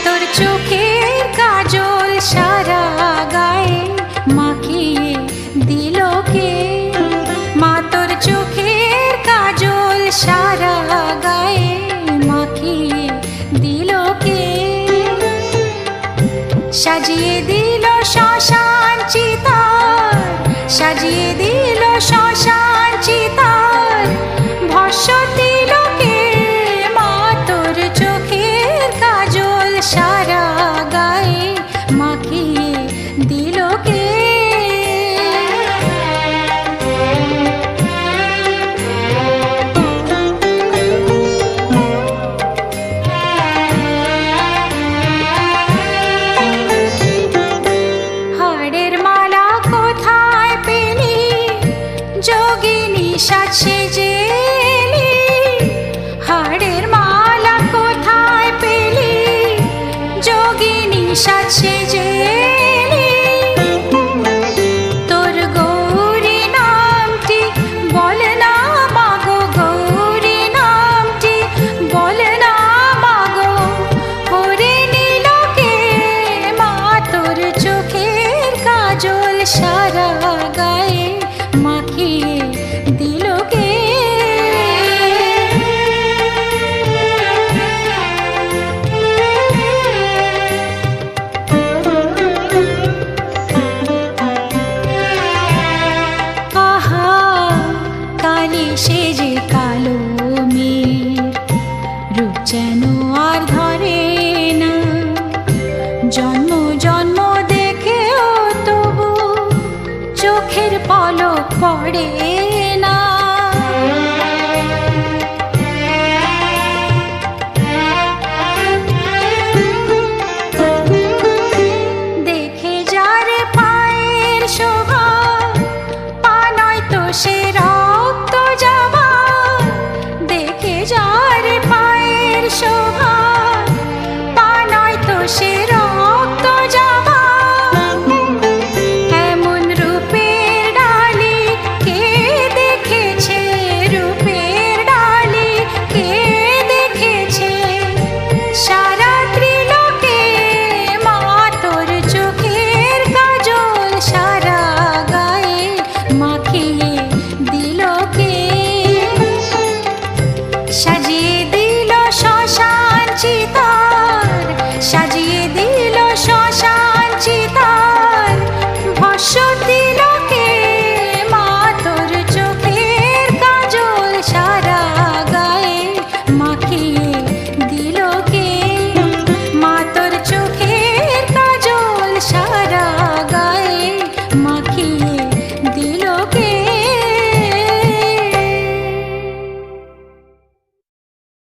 তোর চোখের কাজল সারা গায়ে মাখিয়ে দিল কে? মা তোর চোখের কাজল সারা গায়ে মাখিয়ে দিল কে? সাজিয়ে দিল শ্মশান চিতার, সাজিয়ে দিল শ্মশান চিতার, ভস্য দিল কে? মা তোর চোখের কাজল সারা গায়ে মাখিয়ে দিল কে? হাড়ের মালা কোথায় পেলি যোগিনী সাজে এলি? হাড়ের মালা কোথায় পেলি যোগিনী সাজে এলি? তোর গৌরী নামটি বল না মাগো, গৌরী নামটি বল না মাগো, করে নিল কে? মা তোর চোখের কাজল সারা গায়ে মাখিয়ে দিল কে? আহা কালি সেজে কালো মেয়ের রূপ যেন আর ধরে না, জন্ম জন্ম দেখেও তবু চোখের পলক পড়ে